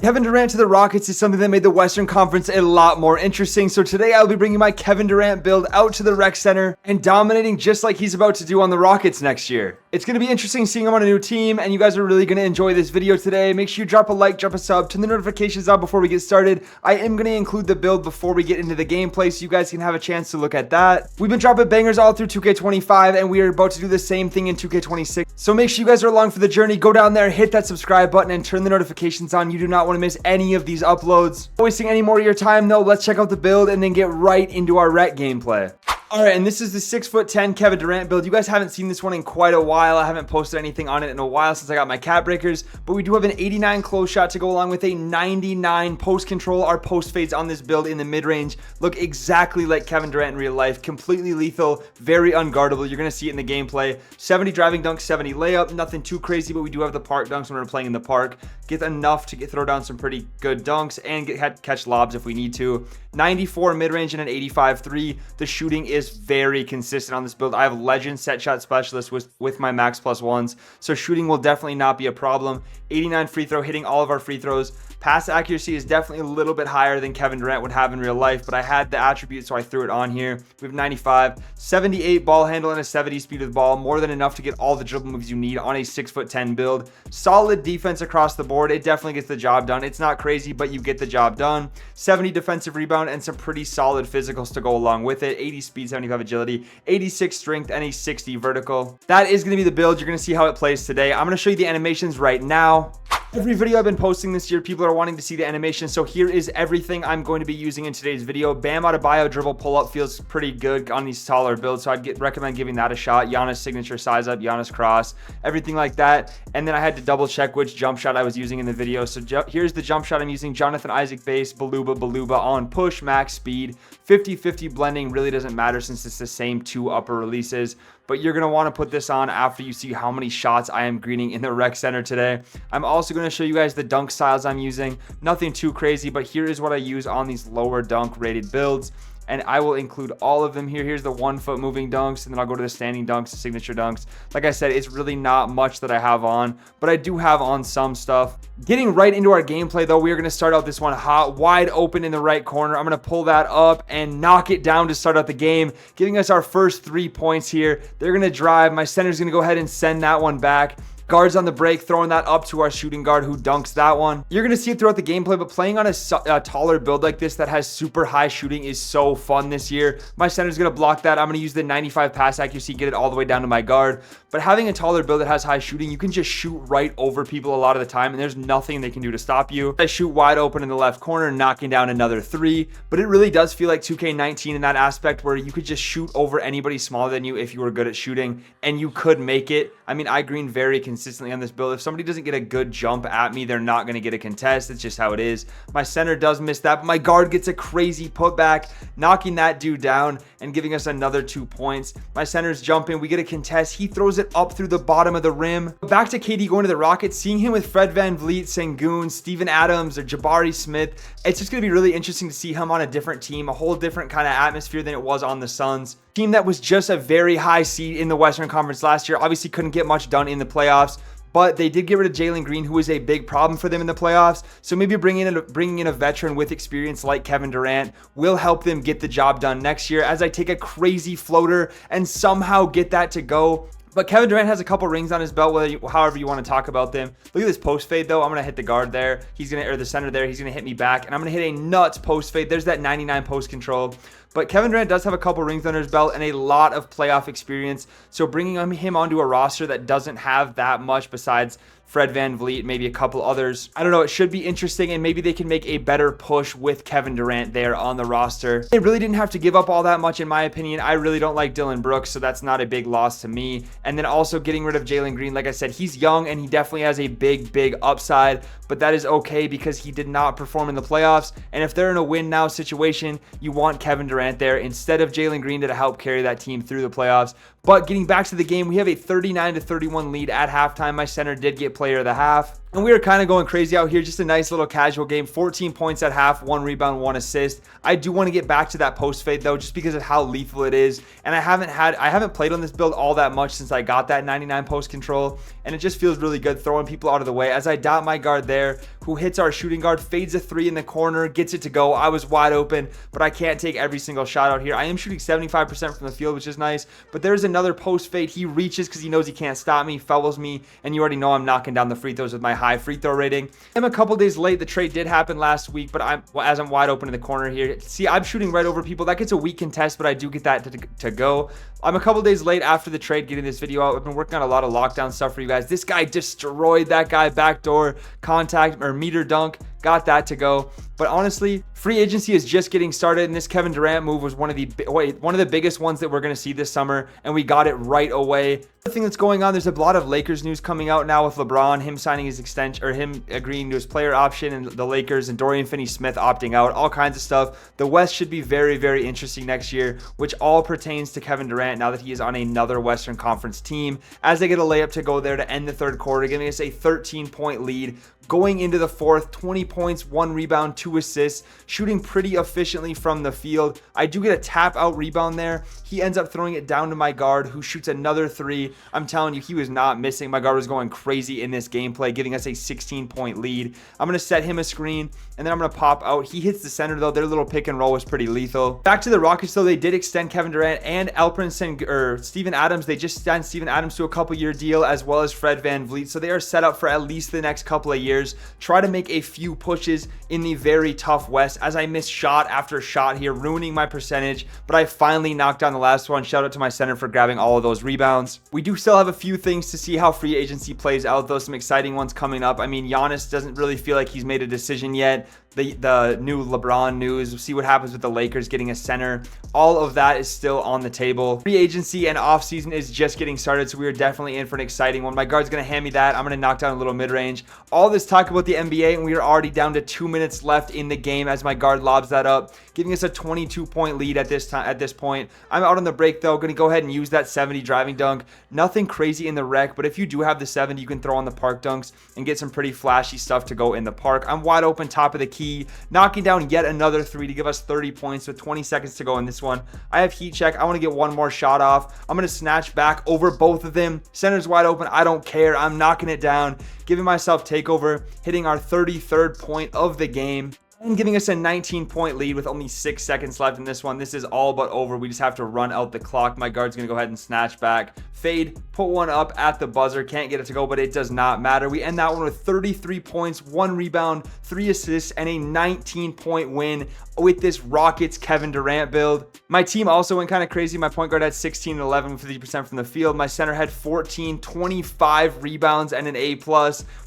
Kevin Durant to the Rockets is something that made the Western Conference a lot more interesting. So today I'll be bringing my Kevin Durant build out to the rec center and dominating just like he's about to do on the Rockets next year. It's going to be interesting seeing him on a new team, and you guys are really going to enjoy this video today. Make sure you drop a like, drop a sub, turn the notifications on before we get started. I am going to include the build before we get into the gameplay so you guys can have a chance to look at that. We've been dropping bangers all through 2K25, and we are about to do the same thing in 2K26. So make sure you guys are along for the journey. Go down there, hit that subscribe button, and turn the notifications on. You do not want to miss any of these uploads. Not wasting any more of your time though, let's check out the build and then get right into our rec gameplay. Alright, and this is the 6'10" Kevin Durant build. You guys haven't seen this one in quite a while. I haven't posted anything on it in a while since I got my cap breakers, but we do have an 89 close shot to go along with a 99 post control. Our post fades on this build in the mid-range look exactly like Kevin Durant in real life. Completely lethal, very unguardable. You're going to see it in the gameplay. 70 driving dunk, 70 layup. Nothing too crazy, but we do have the park dunks when we're playing in the park. Get enough to throw down some pretty good dunks and catch lobs if we need to. 94 mid-range and an 85 3. The shooting is very consistent on this build. I have legend set shot specialist with my max plus ones, so shooting will definitely not be a problem. 89 free throw, hitting all of our free throws. Pass accuracy is definitely a little bit higher than Kevin Durant would have in real life, but I had the attribute, so I threw it on here. We have 95, 78 ball handle, and a 70 speed with the ball. More than enough to get all the dribble moves you need on a 6'10" build. Solid defense across the board. It definitely gets the job done. It's not crazy, but you get the job done. 70 defensive rebound and some pretty solid physicals to go along with it. 80 speed, 75 agility, 86 strength, and a 60 vertical. That is going to be the build. You're going to see how it plays today. I'm going to show you the animations right now. Every video I've been posting this year, people are wanting to see the animation, so here is everything I'm going to be using in today's video. Bam out of bio dribble pull-up feels pretty good on these taller builds, so I'd recommend giving that a shot. Giannis signature size up, Giannis cross, everything like that. And then I had to double check which jump shot I was using in the video. So here's the jump shot I'm using. Jonathan Isaac base, Baluba on push, max speed, 50-50 blending. Really doesn't matter since it's the same two upper releases, but you're going to want to put this on after you see how many shots I am greening in the rec center today. I'm also going to show you guys the dunk styles I'm using. Nothing too crazy, but here is what I use on these lower dunk rated builds, and I will include all of them here. Here's the 1 foot moving dunks, and then I'll go to the standing dunks, the signature dunks. Like I said, it's really not much that I have on, but I do have on some stuff. Getting right into our gameplay though, we are going to start out this one hot, wide open in the right corner. I'm going to pull that up and knock it down to start out the game, giving us our first 3 points here. They're going to drive. My center's going to go ahead and send that one back. Guards on the break, throwing that up to our shooting guard who dunks that one. You're going to see it throughout the gameplay, but playing on a taller build like this that has super high shooting is so fun this year. My center's going to block that. I'm going to use the 95 pass accuracy, get it all the way down to my guard. But having a taller build that has high shooting, you can just shoot right over people a lot of the time, and there's nothing they can do to stop you. I shoot wide open in the left corner, knocking down another 3, but it really does feel like 2K19 in that aspect where you could just shoot over anybody smaller than you if you were good at shooting, and you could make it. I mean, I green very consistently on this build. If somebody doesn't get a good jump at me, they're not going to get a contest. It's just how it is. My center does miss that, but my guard gets a crazy putback, knocking that dude down and giving us another 2 points. My center's jumping. We get a contest. He throws it up through the bottom of the rim. Back to KD going to the Rockets, seeing him with Fred VanVleet, Sengun, Steven Adams, or Jabari Smith. It's just going to be really interesting to see him on a different team, a whole different kind of atmosphere than it was on the Suns. Team that was just a very high seed in the Western Conference last year. Obviously couldn't get much done in the playoffs, but they did get rid of Jalen Green, who was a big problem for them in the playoffs. So maybe bringing in a veteran with experience like Kevin Durant will help them get the job done next year, as I take a crazy floater and somehow get that to go. But Kevin Durant has a couple rings on his belt, however you want to talk about them. Look at this post fade though. I'm going to hit the guard there. Or the center there. He's going to hit me back, and I'm going to hit a nuts post fade. There's that 99 post control. But Kevin Durant does have a couple rings under his belt and a lot of playoff experience. So bringing him onto a roster that doesn't have that much besides Fred VanVleet, maybe a couple others, I don't know, it should be interesting, and maybe they can make a better push with Kevin Durant there on the roster. They really didn't have to give up all that much in my opinion. I really don't like Dylan Brooks, so that's not a big loss to me. And then also getting rid of Jalen Green, like I said, he's young and he definitely has a big upside, but that is okay because he did not perform in the playoffs. And if they're in a win now situation, you want Kevin Durant there instead of Jalen Green to help carry that team through the playoffs. But getting back to the game, we have a 39-31 lead at halftime. My center did get player of the half. And we were kind of going crazy out here. Just a nice little casual game. 14 points at half, 1 rebound, 1 assist. I do want to get back to that post fade though, just because of how lethal it is. And I haven't played on this build all that much since I got that 99 post control. And it just feels really good throwing people out of the way as I dot my guard there, who hits our shooting guard, fades a 3 in the corner, gets it to go. I was wide open, but I can't take every single shot out here. I am shooting 75% from the field, which is nice. But there's another post fade. He reaches because he knows he can't stop me, fouls me, and you already know I'm knocking down the free throws with my high free throw rating. I'm a couple days late. The trade did happen last week, but as I'm wide open in the corner here. See, I'm shooting right over people. That gets a weak contest, but I do get that to go. I'm a couple days late after the trade getting this video out. I've been working on a lot of lockdown stuff for you guys. This guy destroyed that guy, backdoor contact or meter dunk. Got that to go. But honestly, free agency is just getting started, and this Kevin Durant move was one of the biggest ones that we're going to see this summer, and we got it right away. The thing that's going on, there's a lot of Lakers news coming out now with LeBron, him signing his extension, or him agreeing to his player option, and the Lakers and Dorian Finney-Smith opting out, all kinds of stuff. The West should be very, very interesting next year, which all pertains to Kevin Durant now that he is on another Western Conference team, as they get a layup to go there to end the third quarter, giving us a 13-point lead. Going into the fourth, 20 points, 1 rebound, 2 assists, shooting pretty efficiently from the field. I do get a tap out rebound there. He ends up throwing it down to my guard, who shoots another 3. I'm telling you, he was not missing. My guard was going crazy in this gameplay, giving us a 16-point lead. I'm going to set him a screen, and then I'm going to pop out. He hits the center, though. Their little pick and roll was pretty lethal. Back to the Rockets, though. They did extend Kevin Durant and Steven Adams. They just signed Steven Adams to a couple-year deal, as well as Fred VanVleet. So they are set up for at least the next couple of years. Try to make a few pushes in the very tough West, as I missed shot after shot here, ruining my percentage, but I finally knocked down the last one. Shout out to my center for grabbing all of those rebounds. We do still have a few things to see how free agency plays out, though. Some exciting ones coming up. I mean, Giannis doesn't really feel like he's made a decision yet. The new LeBron news, we'll see what happens with the Lakers getting a center. All of that is still on the table. Free agency and offseason is just getting started, so we are definitely in for an exciting one. My guard's going to hand me that. I'm going to knock down a little mid-range. All this talk about the NBA, and we are already down to 2 minutes left in the game as my guard lobs that up, giving us a 22-point lead at this point. I'm out on the break, though. Going to go ahead and use that 70 driving dunk. Nothing crazy in the rec, but if you do have the 70, you can throw on the park dunks and get some pretty flashy stuff to go in the park. I'm wide open, top of the key, knocking down yet another 3 to give us 30 points with 20 seconds to go in this one. I have heat check. I want to get one more shot off. I'm going to snatch back over both of them. Center's wide open. I don't care. I'm knocking it down, giving myself takeover, hitting our 33rd point of the game, and giving us a 19-point lead with only 6 seconds left in this one. This is all but over. We just have to run out the clock. My guard's going to go ahead and snatch back, fade, put one up at the buzzer. Can't get it to go, but it does not matter. We end that one with 33 points, 1 rebound, 3 assists, and a 19-point win with this Rockets Kevin Durant build. My team also went kind of crazy. My point guard had 16 and 11, 50% from the field. My center had 14, 25 rebounds, and an A+.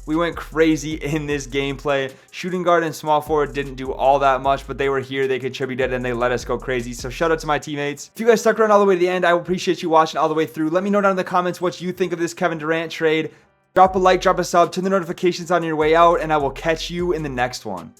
We went crazy in this gameplay. Shooting guard and small forward didn't do all that much, but they were here. They contributed, and they let us go crazy. So shout out to my teammates. If you guys stuck around all the way to the end, I appreciate you watching all the way through. Let me know down in the comments what you think of this Kevin Durant trade. Drop a like, drop a sub, turn the notifications on your way out, and I will catch you in the next one.